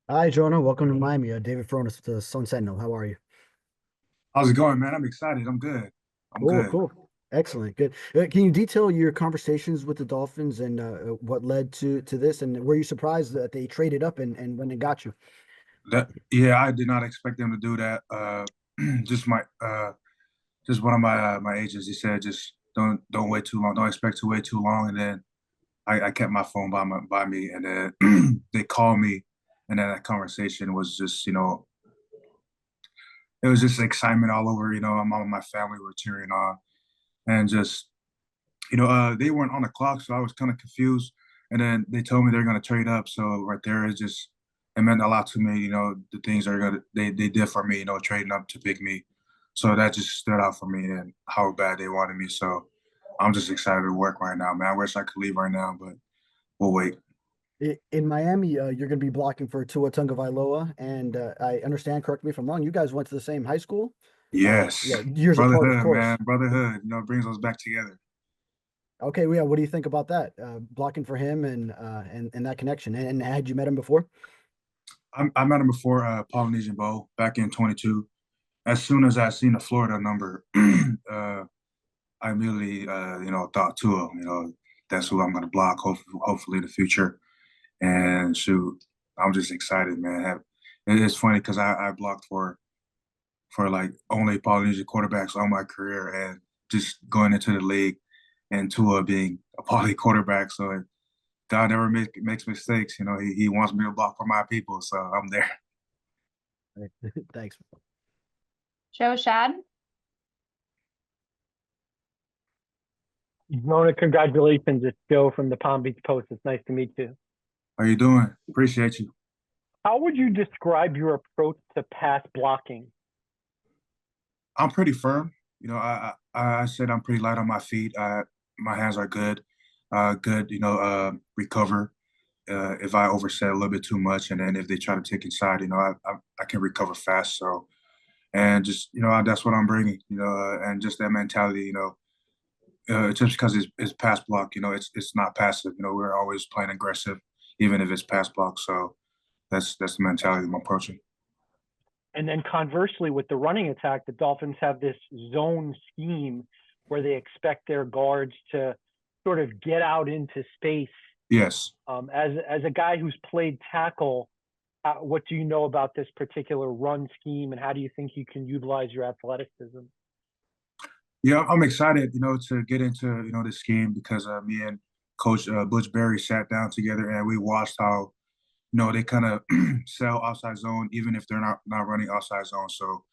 Hi, Jonah. Welcome to Miami. David Fronis with the Sun Sentinel. How are you? How's it going, man? I'm excited. I'm good. I'm Cool, good. cool. Excellent. Good. Can you detail your conversations with the Dolphins and what led to this? And were you surprised that they traded up and when it got you? Yeah, I did not expect them to do that. Just my just one of my agents. He said just don't wait too long. Don't expect to wait too long. And then I kept my phone by me, and then they called me, and then that conversation was just it was just excitement all over. Mom and my family were cheering on, and just they weren't on the clock, so I was kind of confused. And then they told me they're going to trade up. So right there, it meant a lot to me. The things they did for me. Trading up to pick me. So that just stood out for me and how bad they wanted me. So I'm just excited to work right now, man. I wish I could leave right now, but we'll wait. In Miami, you're going to be blocking for Tua Tagovailoa, and I understand. Correct me if I'm wrong. You guys went to the same high school. Yeah, Yes, years apart, of brotherhood, man, course. brotherhood. Brings us back together. Okay, well, yeah. What do you think about that? Blocking for him and that connection. And had you met him before? I met him before Polynesian Bowl back in 22. As soon as I seen the Florida number, I immediately, thought to him, that's who I'm going to block, hopefully in the future. And shoot, I'm just excited, man. It's funny because I blocked for like only Polynesian quarterbacks all my career, and just going into the league and Tua being a poly quarterback. So God never makes mistakes. He wants me to block for my people, so I'm there. Thanks. Joe Shad. Jonah, congratulations. It's Joe from the Palm Beach Post. It's nice to meet you. How you doing? Appreciate you. How would you describe your approach to pass blocking? I'm pretty firm. I said I'm pretty light on my feet. My hands are good. Good. Recover. If I overset a little bit too much, and then if they try to take inside, I can recover fast. So, and just that's what I'm bringing. And just that mentality. Just because it's pass block, it's not passive. We're always playing aggressive, even if it's pass block. So that's the mentality I'm approaching. And then conversely, with the running attack, the Dolphins have this zone scheme where they expect their guards to sort of get out into space. Yes. As a guy who's played tackle, what do you know about this particular run scheme, and how do you think you can utilize your athleticism? Yeah, I'm excited, to get into, this game because me and Coach Butch Berry sat down together and we watched how, they kind of sell outside zone even if they're not running outside zone. So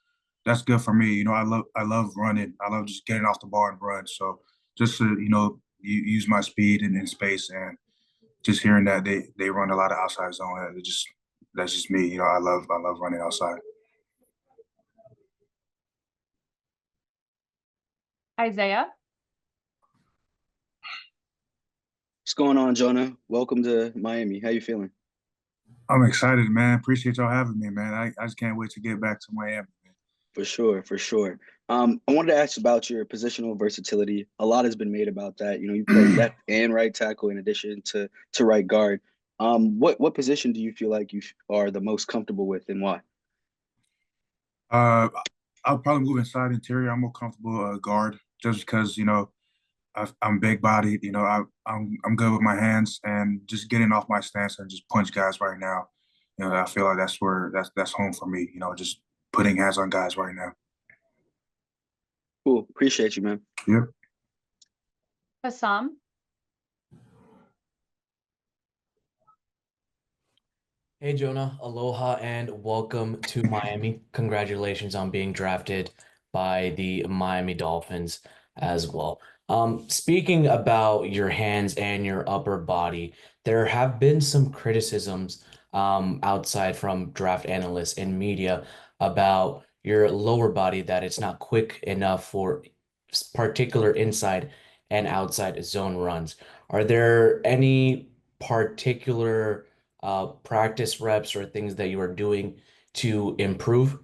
that's good for me. I love running. I love just getting off the ball and run. So just to, use my speed and in space, and just hearing that they run a lot of outside zone, that's just me. I love running outside. Isaiah. What's going on, Jonah? Welcome to Miami. How you feeling? I'm excited, man. Appreciate y'all having me, man. I just can't wait to get back to Miami. For sure, for sure. I wanted to ask about your positional versatility. A lot has been made about that. You play left and right tackle in addition to right guard. What position do you feel like you are the most comfortable with, and why? Uh, I'll probably move inside interior. I'm more comfortable guard just because I'm big bodied. I'm good with my hands and just getting off my stance and just punch guys right now. I feel like that's home for me. Just putting hands on guys right now. Cool. Appreciate you, man. Yep. Hassam. Hey Jonah, aloha and welcome to Miami. Congratulations on being drafted by the Miami Dolphins as well. Speaking about your hands and your upper body, there have been some criticisms outside from draft analysts and media about your lower body, that it's not quick enough for particular inside and outside zone runs. Are there any particular practice reps or things that you are doing to improve?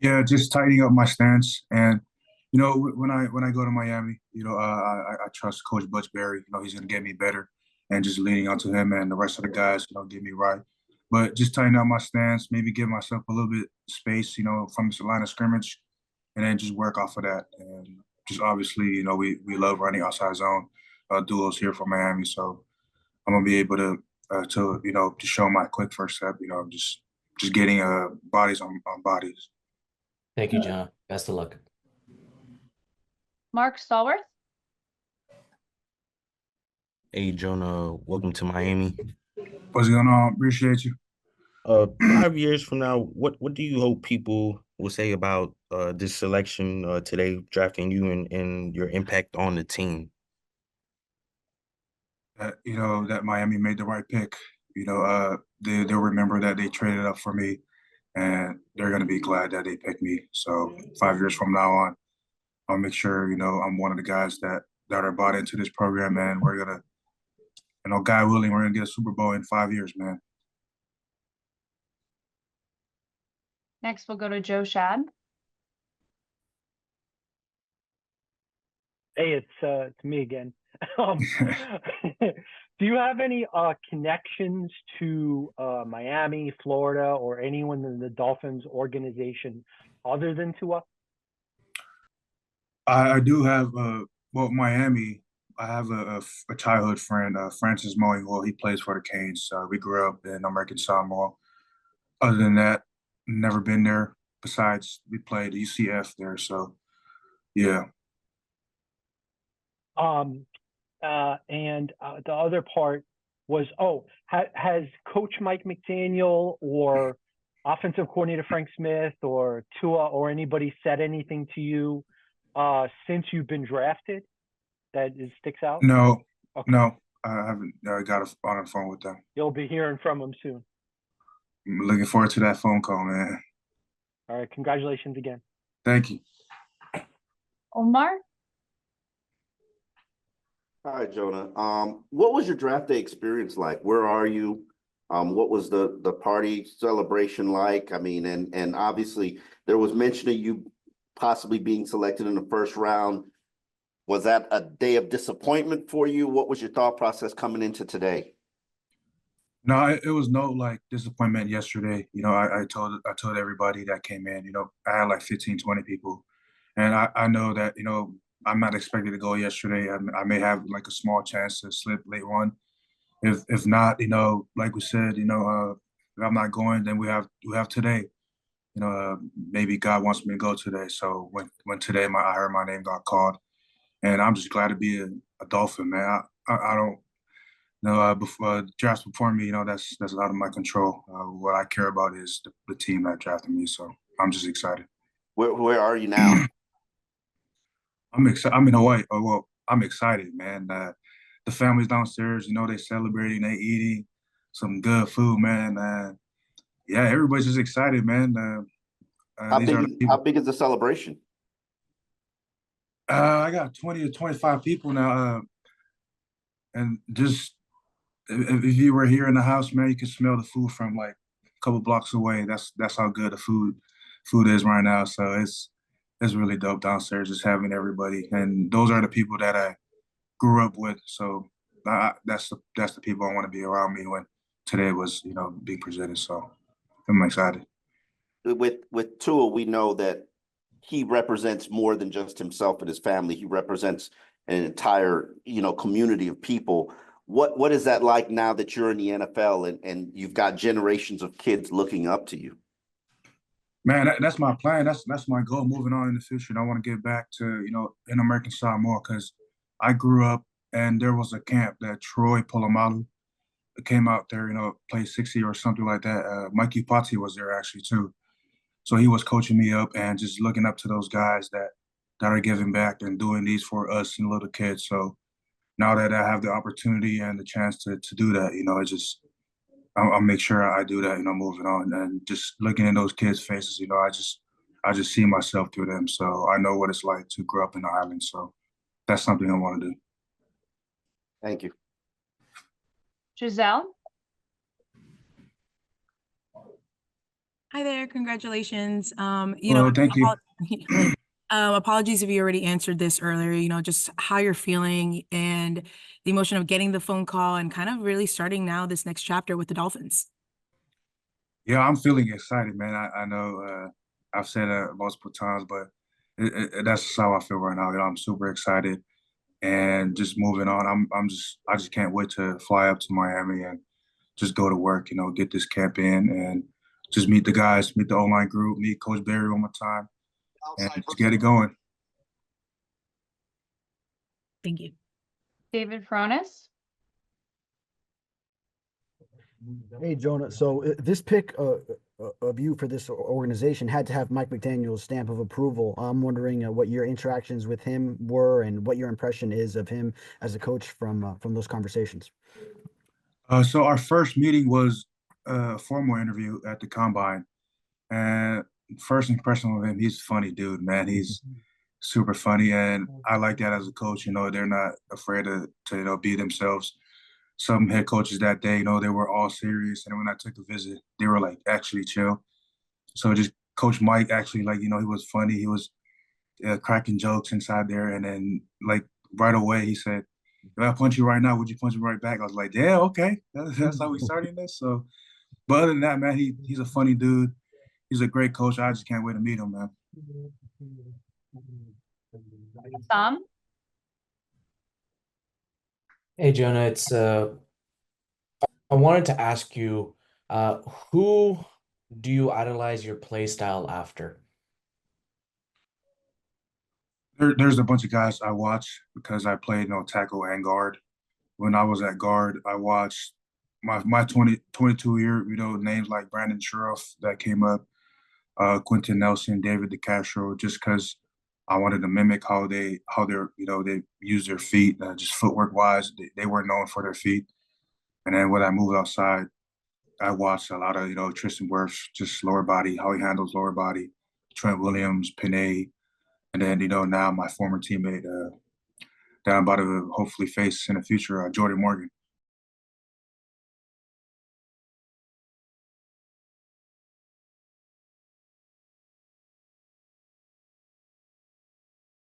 Yeah, just tightening up my stance, and when I go to Miami, I trust Coach Butch Berry. He's gonna get me better, and just leaning onto him and the rest of the guys, get me right. but just tighten up my stance, maybe give myself a little bit space, from the line of scrimmage, and then just work off of that. And just obviously, we love running outside zone duos here for Miami, so I'm gonna be able to show my quick first step. Just getting bodies on bodies. Thank you, Jonah. Best of luck. Mark Stallworth. Hey, Jonah, welcome to Miami. What's going on? Appreciate you. 5 years from now, what do you hope people will say about this selection today, drafting you and your impact on the team? That Miami made the right pick. They'll remember that they traded up for me, and they're gonna be glad that they picked me. So 5 years from now on, I'll make sure I'm one of the guys that are bought into this program, and we're gonna, God willing, we're gonna get a Super Bowl in 5 years, man. Next, we'll go to Joe Shad. Hey, it's me again. Do you have any connections to Miami, Florida, or anyone in the Dolphins organization other than Tua? I do have Miami. I have a childhood friend, Francis Mowing. Well, he plays for the Canes. We grew up in American Samoa. Other than that, never been there. Besides, we played UCF there. So, yeah. And the other part was, has Coach Mike McDaniel or offensive coordinator Frank Smith or Tua or anybody said anything to you since you've been drafted that sticks out? No, Okay. no, I haven't got on the phone with them. You'll be hearing from them soon. I'm looking forward to that phone call, man. All right. Congratulations again. Thank you. Omar. Hi, Jonah. What was your draft day experience like? Where are you? What was the party celebration like? I mean, and obviously there was mention of you possibly being selected in the first round. Was that a day of disappointment for you? What was your thought process coming into today? No, it was no disappointment yesterday. I told everybody that came in, I had like 15, 20 people. And I know that, I'm not expected to go yesterday. I may have like a small chance to slip late one. If not, like we said, if I'm not going, then we have today. Maybe God wants me to go today. So when today I heard my name got called, and I'm just glad to be a Dolphin, man. I don't. Before drafts before me, that's out of my control. What I care about is the team that drafted me. So I'm just excited. Where are you now? I'm excited. I'm in Hawaii. Well, I'm excited, man. The family's downstairs. They celebrating, they eating some good food, man. Yeah, everybody's just excited, man. How big is the celebration? I got 20 to 25 people now, and just if you were here in the house, man, you could smell the food from like a couple blocks away. That's how good the food is right now. So it's really dope downstairs, just having everybody, and those are the people that I grew up with. So that's the people I want to be around me when today was being presented. So I'm excited. With Tua, we know that he represents more than just himself and his family. He represents an entire community of people. What is that like now that you're in the NFL and you've got generations of kids looking up to you? Man, that's my plan. That's my goal moving on in the future. And I want to get back to, in American Samoa, because I grew up and there was a camp that Troy Polamalu came out there, played 60 or something like that. Mikey Patti was there actually too. So he was coaching me up and just looking up to those guys that are giving back and doing these for us and little kids. So now that I have the opportunity and the chance to do that, I'll make sure I do that, moving on, and just looking in those kids' faces, I just see myself through them. So I know what it's like to grow up in the islands. So that's something I want to do. Thank you. Giselle. Hi there, congratulations. Thank you. Apologies if you already answered this earlier, just how you're feeling and the emotion of getting the phone call and kind of really starting now this next chapter with the Dolphins. Yeah, I'm feeling excited, man. I know I've said it multiple times, but that's how I feel right now. You know, I'm super excited and just moving on. I just can't wait to fly up to Miami and just go to work. You know, get this camp in and just meet the guys, meet the online group, meet Coach Barry one more time, and just get it going. Thank you. David Fronis. Hey, Jonah. So this pick of you for this organization had to have Mike McDaniel's stamp of approval. I'm wondering what your interactions with him were and what your impression is of him as a coach from those conversations. So our first meeting was a formal interview at the combine, and first impression of him, he's a funny dude, man. He's super funny, and I like that as a coach. You know, they're not afraid to be themselves. Some head coaches that day, you know, they were all serious, and when I took a visit, they were like actually chill. So just Coach Mike actually, like, you know, he was funny. He was cracking jokes inside there, and then like right away he said, "If I punch you right now, would you punch me right back?" I was like, "Yeah, okay, that's how we starting this." So, but other than that, man, he's a funny dude. He's a great coach. I just can't wait to meet him, man. Tom. Hey, Jonah, it's I wanted to ask you, who do you idolize your play style after? There's a bunch of guys I watch because I played, you know, tackle and guard. When I was at guard, I watched my 22 year, you know, names like Brandon Sheriff that came up, Quentin Nelson, David DeCastro, just because I wanted to mimic how they're, you know, they use their feet, just footwork wise. They were known for their feet. And then when I moved outside, I watched a lot of, you know, Tristan Wirfs, just lower body, how he handles lower body, Trent Williams, Panay, and then, you know, now my former teammate that I'm about to hopefully face in the future, Jordan Morgan.